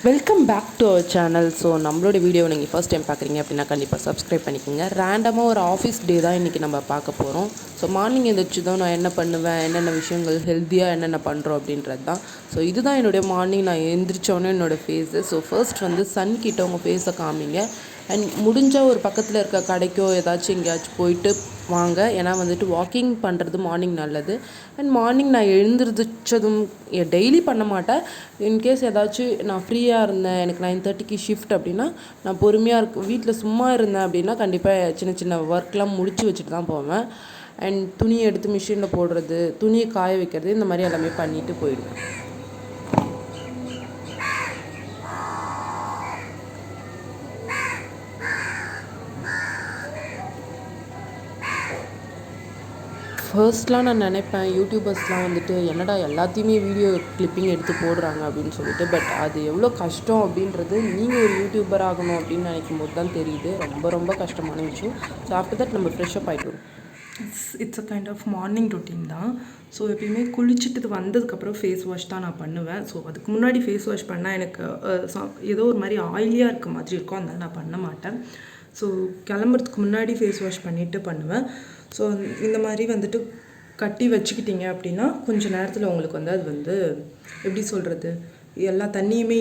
Welcome back to our channel. So நம்மளோட video நீங்கள் first time பார்க்குறீங்க அப்படின்னா கண்டிப்பாக சப்ஸ்கிரைப் பண்ணிக்கோங்க. ரேண்டமாக ஒரு ஆஃபீஸ் டே தான் இன்றைக்கி நம்ம பார்க்க போகிறோம். ஸோ மார்னிங் எழுந்திரிச்சு தான் நான் என்ன பண்ணுவேன், என்னென்ன விஷயங்கள் ஹெல்த்தியாக என்னென்ன பண்ணுறோம் அப்படின்றது தான். ஸோ இதுதான் என்னுடைய மார்னிங் நான் எழுந்திரிச்சோன்னே என்னோடய ஃபேஸு. ஸோ ஃபர்ஸ்ட் வந்து சன் கிட்ட உங்கள் ஃபேஸை காமிங்க. அண்ட் முடிஞ்ச ஒரு பக்கத்தில் இருக்க கடைக்கோ ஏதாச்சும் எங்கேயாச்சும் போயிட்டு வாங்க. ஏன்னா வந்துட்டு வாக்கிங் பண்ணுறது மார்னிங் நல்லது. அண்ட் மார்னிங் நான் எழுந்திரிச்சதும் டெய்லி பண்ண மாட்டேன். இன்கேஸ் ஏதாச்சும் நான் ஃப்ரீயாக இருந்தேன், எனக்கு 9:30க்கு ஷிஃப்ட் அப்படின்னா நான் பொறுமையாக வீட்டில் சும்மா இருந்தேன் அப்படின்னா கண்டிப்பாக சின்ன சின்ன ஒர்க்லாம் முடிச்சு வச்சுட்டு தான் போவேன். அண்ட் துணியை எடுத்து மிஷினில் போடுறது, துணியை காய வைக்கிறது, இந்த மாதிரி எல்லாமே பண்ணிவிட்டு போயிடுவேன். ஃபர்ஸ்ட்லாம் நான் நினைப்பேன் யூடியூபர்ஸ்லாம் வந்துட்டு என்னடா எல்லாத்தையுமே வீடியோ கிளிப்பிங் எடுத்து போடுறாங்க அப்படின்னு சொல்லிட்டு. பட் அது எவ்வளோ கஷ்டம் அப்படின்றது நீங்கள் ஒரு யூடியூபர் ஆகணும் அப்படின்னு நினைக்கும் போது தான் தெரியுது. ரொம்ப ரொம்ப கஷ்டமான விஷயம். ஸோ ஆஃப்டர் தட் நம்ம ஃப்ரெஷ்ஷப் ஆகிட்டு வரும். It's a kind of morning routine தான். ஸோ எப்பயுமே குளிச்சுட்டு வந்ததுக்கப்புறம் ஃபேஸ் வாஷ் தான் நான் பண்ணுவேன். ஸோ அதுக்கு முன்னாடி ஃபேஸ் வாஷ் பண்ணால் எனக்கு ஏதோ ஒரு மாதிரி ஆயிலியாக இருக்க மாதிரி இருக்கும், அதனால் நான் பண்ண மாட்டேன். ஸோ கிளம்புறதுக்கு முன்னாடி ஃபேஸ் வாஷ் பண்ணிவிட்டு பண்ணுவேன். ஸோ இந்த மாதிரி வந்துட்டு கட்டி வச்சுக்கிட்டிங்க அப்படின்னா கொஞ்சம் நேரத்தில் உங்களுக்கு வந்து அது வந்து எப்படி சொல்கிறது, எல்லா தண்ணியுமே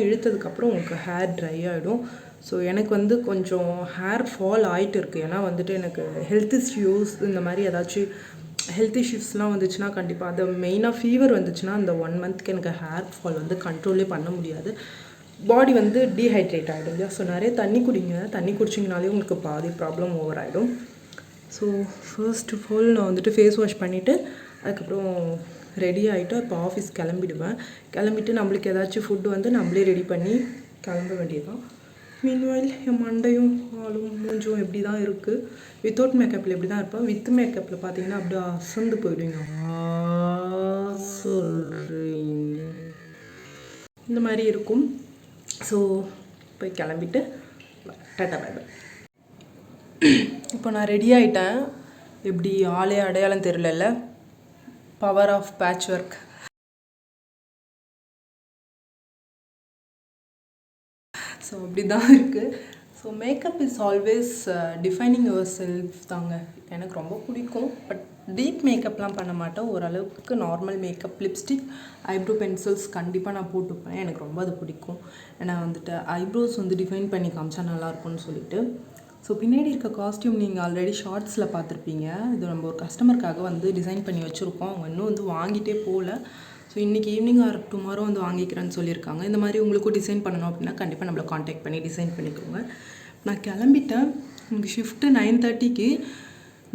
இழுத்ததுக்கப்புறம் உங்களுக்கு ஹேர் ட்ரை ஆகிடும். ஸோ எனக்கு வந்து கொஞ்சம் ஹேர் ஃபால் ஆகிட்டு இருக்குது. ஏன்னா வந்துட்டு எனக்கு ஹெல்த் இஷ்யூஸ் இந்த மாதிரி ஏதாச்சும் ஹெல்த் இஷ்யூஸ்லாம் வந்துச்சுன்னா கண்டிப்பாக அது மெயினாக ஃபீவர் வந்துச்சுன்னா அந்த 1 மந்த்க்கு எனக்கு ஹேர் ஃபால் வந்து கண்ட்ரோலே பண்ண முடியாது. பாடி வந்து டீஹைட்ரேட் ஆகிடும் இல்லையா. ஸோ நிறைய தண்ணி குடிங்க. தண்ணி குடிச்சிங்கனாலே உங்களுக்கு பாதி ப்ராப்ளம் ஓவர் ஆகிடும். ஸோ ஃபர்ஸ்ட் ஆஃப் ஆல் நான் வந்துட்டு ஃபேஸ் வாஷ் பண்ணிவிட்டு அதுக்கப்புறம் ரெடி ஆகிட்டு இப்போ ஆஃபீஸ் கிளம்பிடுவேன். கிளம்பிட்டு நம்மளுக்கு ஏதாச்சும் ஃபுட்டு வந்து நம்மளே ரெடி பண்ணி கிளம்ப வேண்டியதுதான். மீன்வைல் என் மண்டையும் ஆளும் மூஞ்சும் எப்படி தான் இருக்குது. வித்தவுட் மேக்கப்பில் எப்படி தான் இருப்பேன். வித் மேக்கப்பில் பார்த்தீங்கன்னா அப்படியே அசந்து போயிடுவீங்க. சொல்கிறீங்க இந்த மாதிரி இருக்கும். ஸோ போய் கிளம்பிட்டு டாட்டா பை பை. இப்போ நான் ரெடி ஆகிட்டேன். எப்படி ஆளே அடையாளம் தெரியல. Power of patch work. So அப்படி தான் இருக்குது. So makeup is always defining yourself தாங்க. எனக்கு ரொம்ப பிடிக்கும். பட் டீப் மேக்கப்லாம் பண்ண மாட்டேன். ஓரளவுக்கு normal makeup, lipstick, eyebrow pencils கண்டிப்பாக நான் போட்டுப்பேன். எனக்கு ரொம்ப அது பிடிக்கும். ஏன்னா வந்துட்டு ஐப்ரோஸ் வந்து டிஃபைன் பண்ணி காமிச்சா நல்லாயிருக்கும்னு சொல்லிட்டு. ஸோ பின்னாடி இருக்க காஸ்டியூம் நீங்கள் ஆல்ரெடி ஷார்ட்ஸில் பார்த்துருப்பீங்க. இது நம்ம ஒரு கஸ்டமருக்காக வந்து டிசைன் பண்ணி வச்சுருக்கோம். அவங்க இன்னும் வந்து வாங்கிட்டே போகல. ஸோ இன்றைக்கி ஈவினிங் ஆர் டுமாரோ வந்து வாங்கிக்கிறேன்னு சொல்லியிருக்காங்க. இந்த மாதிரி உங்களுக்கும் டிசைன் பண்ணணும் அப்படின்னா கண்டிப்பாக நம்மளை காண்டாக்ட் பண்ணி டிசைன் பண்ணிக்கோங்க. நான் கிளம்பிட்டேன். எனக்கு ஷிஃப்ட்டு 9:30க்கு.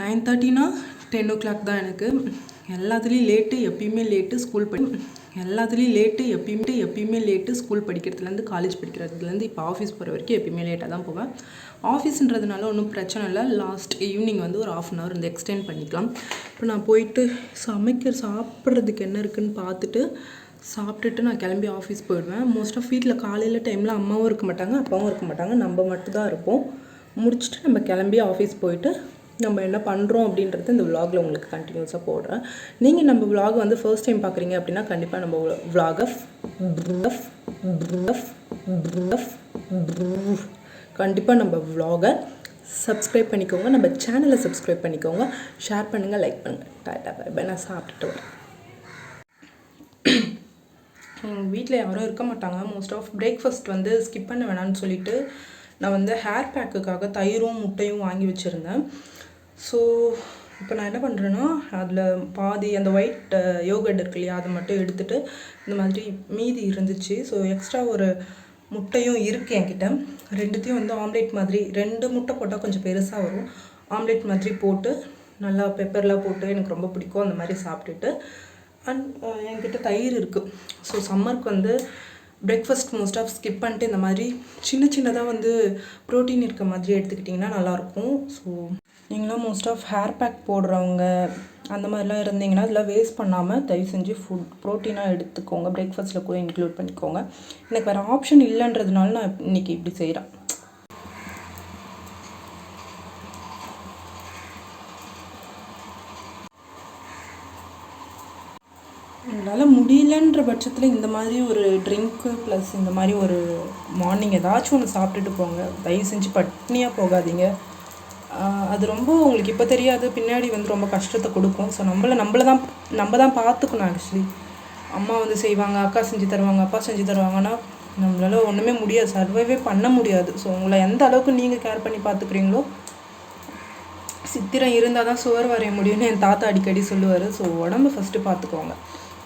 9:30னா 10 o'clock தான் எனக்கு. எல்லாத்துலேயும் லேட்டு, எப்பயுமே லேட்டு. எப்பயுமே லேட்டு. ஸ்கூல் படிக்கிறதுலேருந்து காலேஜ் படிக்கிறதுலேருந்து இப்போ ஆஃபீஸ் போகிற வரைக்கும் எப்பயுமே லேட்டாக தான் போவேன். ஆஃபீஸுன்றதுனால ஒன்றும் பிரச்சனை இல்லை. லாஸ்ட் ஈவினிங் வந்து ஒரு 1/2 hour வந்து எக்ஸ்டெண்ட் பண்ணிக்கலாம். இப்போ நான் போயிட்டு சாப்பிட்றதுக்கு என்ன இருக்குதுன்னு பார்த்துட்டு சாப்பிட்டுட்டு நான் கிளம்பி ஆஃபீஸ் போயிடுவேன். மோஸ்ட் ஆஃப் வீட்டில் காலையில் டைமில் அம்மாவும் இருக்க மாட்டாங்க, அப்பாவும் இருக்க மாட்டாங்க. நம்ம மட்டும்தான் இருப்போம். முடிச்சுட்டு நம்ம கிளம்பி ஆஃபீஸ் போயிட்டு நம்ம என்ன பண்ணுறோம் அப்படின்றது இந்த விலாகில் உங்களுக்கு கண்டினியூஸாக போடுறேன். நீங்கள் நம்ம விலாக் வந்து ஃபர்ஸ்ட் டைம் பார்க்குறீங்க அப்படின்னா கண்டிப்பாக நம்ம விலாகை கண்டிப்பாக நம்ம விலாகை சப்ஸ்கிரைப் பண்ணிக்கோங்க. நம்ம சேனலை சப்ஸ்கிரைப் பண்ணிக்கோங்க. ஷேர் பண்ணுங்கள், லைக் பண்ணுங்கள். Tata bye bye. நான் சாப்பிட்டுட்டு வரேன். எங்கள் வீட்டில் யாரும் இருக்க மாட்டாங்க. மோஸ்ட் ஆஃப் பிரேக்ஃபாஸ்ட் வந்து ஸ்கிப் பண்ண வேணான்னு சொல்லிட்டு நான் வந்து ஹேர் பேக்குக்காக தயிரும் முட்டையும் வாங்கி வச்சுருந்தேன். ஸோ இப்போ நான் என்ன பண்ணுறேன்னா அதில் பாதி அந்த ஒயிட் யோகர்ட் இருக்கு இல்லையா, அதை மட்டும் எடுத்துகிட்டு இந்த மாதிரி மீதி இருந்துச்சு. ஸோ எக்ஸ்ட்ரா ஒரு முட்டையும் இருக்குது என்கிட்ட. ரெண்டுத்தையும் வந்து ஆம்லேட் மாதிரி 2 முட்டை போட்டால் கொஞ்சம் பெருசாக வரும். ஆம்லேட் மாதிரி போட்டு நல்லா பெப்பர்லாம் போட்டு எனக்கு ரொம்ப பிடிக்கும். அந்த மாதிரி சாப்பிட்டுட்டு அண்ட் என்கிட்ட தயிர் இருக்குது. ஸோ சம்மருக்கு வந்து பிரேக்ஃபாஸ்ட் மோஸ்ட் ஆஃப் ஸ்கிப் பண்ணிட்டு இந்த மாதிரி சின்னதாக வந்து ப்ரோட்டீன் இருக்க மாதிரி எடுத்துக்கிட்டிங்கன்னா நல்லாயிருக்கும். ஸோ நீங்களாம் மோஸ்ட் ஆஃப் ஹேர் பேக் போடுறவங்க அந்த மாதிரிலாம் இருந்தீங்கன்னா அதெல்லாம் வேஸ்ட் பண்ணாமல் தயவு செஞ்சு ப்ரோட்டீனாக எடுத்துக்கோங்க. பிரேக்ஃபாஸ்ட்டில் கூட இன்க்ளூட் பண்ணிக்கோங்க. எனக்கு வேறு ஆப்ஷன் இல்லைன்றதுனால நான் இன்றைக்கி இப்படி செய்கிறேன். உங்களால் முடியல இல்லைன்ற பட்சத்தில் இந்த மாதிரி ஒரு ட்ரிங்க்கு ப்ளஸ் இந்த மாதிரி ஒரு மார்னிங் ஏதாச்சும் ஒன்று சாப்பிட்டுட்டு போங்க. தயவு செஞ்சு பட்னியாக போகாதீங்க. அது ரொம்ப உங்களுக்கு இப்போ தெரியாது, பின்னாடி வந்து ரொம்ப கஷ்டத்தை கொடுக்கும். ஸோ நம்ம தான் பார்த்துக்கணும். ஆக்சுவலி அம்மா வந்து செய்வாங்க, அக்கா செஞ்சு தருவாங்க, அப்பா செஞ்சு தருவாங்கன்னா நம்மளால ஒன்றுமே முடியாது, சர்வைவே பண்ண முடியாது. ஸோ உங்களை எந்த அளவுக்கு நீங்கள் கேர் பண்ணி பார்த்துக்கிறீங்களோ, சித்திரம் இருந்தால் தான் சுவர் வரைய முடியும்னு என் தாத்தா அடிக்கடி சொல்லுவார். ஸோ உடம்பு ஃபஸ்ட்டு பார்த்துக்கோங்க.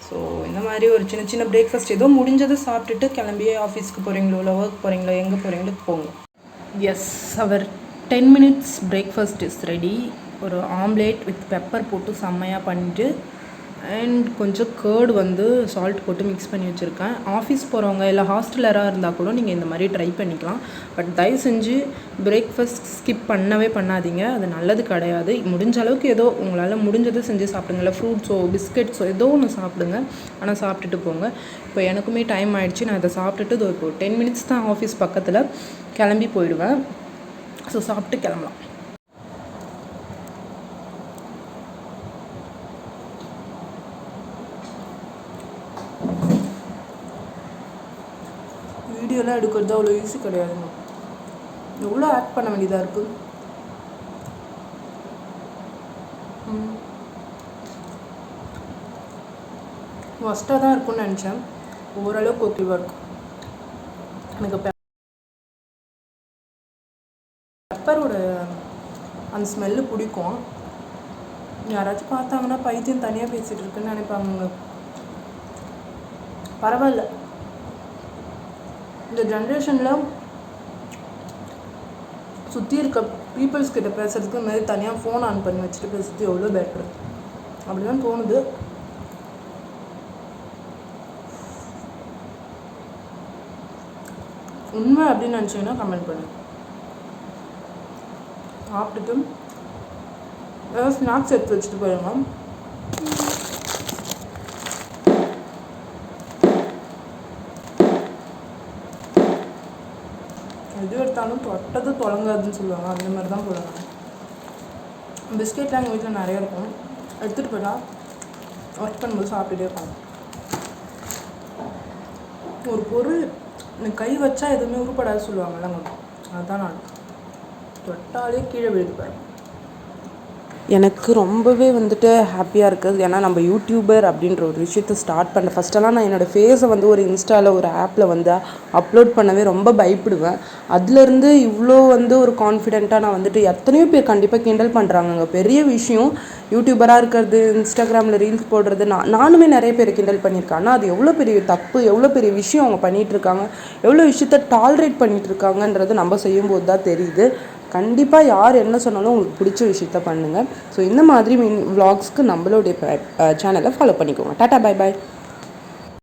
ஸோ இந்த மாதிரி ஒரு சின்ன சின்ன பிரேக்ஃபாஸ்ட் ஏதோ முடிஞ்சதை சாப்பிட்டுட்டு கிளம்பியே ஆஃபீஸ்க்கு போகிறீங்களோ இல்லை ஒர்க் போகிறீங்களோ எங்கே போகிறீங்களோ போங்க. Yes, our 10 minutes breakfast is ready. ஒரு ஆம்லேட் வித் பெப்பர் போட்டு செம்மையாக பண்ணிட்டு அண்ட் கொஞ்சம் கேர்டு வந்து சால்ட் போட்டு மிக்ஸ் பண்ணி வச்சுருக்கேன். ஆஃபீஸ் போகிறவங்க இல்லை ஹாஸ்டலராக இருந்தால் கூட நீங்கள் இந்த மாதிரி ட்ரை பண்ணிக்கலாம். பட் தயவு செஞ்சு பிரேக்ஃபாஸ்ட் ஸ்கிப் பண்ணவே பண்ணாதீங்க, அது நல்லது கிடையாது. முடிஞ்ச அளவுக்கு ஏதோ உங்களால் முடிஞ்சதை செஞ்சு சாப்பிடுங்க. இல்லை ஃப்ரூட்ஸோ பிஸ்கெட்ஸோ ஏதோ ஒன்று சாப்பிடுங்க, ஆனால் சாப்பிட்டுட்டு போங்க. இப்போ எனக்குமே டைம் ஆகிடுச்சு, நான் இதை சாப்பிட்டுட்டு இப்போ 10 minutes தான் ஆஃபீஸ் பக்கத்தில், கிளம்பி போயிடுவேன். ஸோ சாப்பிட்டு கிளம்பலாம். வீடியோலாம் எடுக்கிறது அவ்வளோ ஈஸி கிடையாதுங்க, எவ்வளோ ஆக்ட் பண்ண வேண்டியதாக இருக்குது. ஃபஸ்ட்டாக தான் இருக்கும்னு நினச்சேன், ஓரளவுக்கு ஓகேவாக இருக்கும். எனக்கு பெப்பரோட அந்த ஸ்மெல்லு பிடிக்கும். யாராச்சும் பார்த்தாங்கன்னா பைத்தியம் தனியாக பேசிகிட்டு இருக்குன்னு நினைப்பாங்க. பரவாயில்ல, இந்த ஜென்ரேஷனில் சுற்றி இருக்க பீப்புள்ஸ் கிட்ட பேசுகிறதுக்கு இந்த மாதிரி தனியாக ஃபோன் ஆன் பண்ணி வச்சுட்டு பேசுறது எவ்வளோ பெட்ரு அப்படி தான் தோணுது. உண்மை அப்படின்னு நினச்சிங்கன்னா கமெண்ட் பண்ணு. சாப்பிட்டுட்டு ஏதாவது ஸ்நாக்ஸ் எடுத்து வச்சுட்டு போயிடுங்க. எது எடுத்தாலும் தொட்டது தொடங்காதுன்னு சொல்லுவாங்க, அந்த மாதிரி தான் போடுவாங்க. பிஸ்கெட்லாம் எங்கள் வீட்டில் நிறைய இருக்கும், எடுத்துகிட்டு போயிட்டா ஒர்க் பண்ணும்போது சாப்பிட்டுட்டே இருப்பாங்க. ஒரு பொருள் எனக்கு கை வச்சா எதுவுமே உருப்படாது சொல்லுவாங்கல்ல, அதுதான் நான் தொட்டாலே கீழே விழுதுப்பேன். எனக்கு ரொம்பவே வந்துட்டு ஹாப்பியாக இருக்குது. ஏன்னா நம்ம யூடியூபர் அப்படின்ற ஒரு விஷயத்தை ஸ்டார்ட் பண்ண ஃபஸ்ட்டெல்லாம் நான் என்னோடய ஃபேஸை வந்து ஒரு இன்ஸ்டாவில் ஒரு ஆப்பில் வந்து அப்லோட் பண்ணவே ரொம்ப பயப்படுவேன். அதுலேருந்து இவ்வளோ வந்து ஒரு கான்ஃபிடெண்ட்டாக நான் வந்துட்டு எத்தனையோ பேர் கண்டிப்பாக கிண்டல் பண்ணுறாங்கங்க. பெரிய விஷயம் யூடியூபராக இருக்கிறது, இன்ஸ்டாகிராமில் ரீல்ஸ் போடுறது. நானுமே நிறைய பேர் கிண்டல் பண்ணியிருக்கேன். ஆனால் அது எவ்வளோ பெரிய தப்பு, எவ்வளோ பெரிய விஷயம் அவங்க பண்ணிகிட்ருக்காங்க, எவ்வளோ விஷயத்த டாலரேட் பண்ணிகிட்ருக்காங்கன்றது நம்ம செய்யும்போது தான் தெரியுது. கண்டிப்பாக யார் என்ன சொன்னாலும் உங்களுக்கு பிடிச்ச விஷயத்த பண்ணுங்கள். ஸோ இந்த மாதிரி விலாக்ஸ்க்கு நம்மளுடைய சேனலை ஃபாலோ பண்ணிக்கோங்க. Tata, bye bye.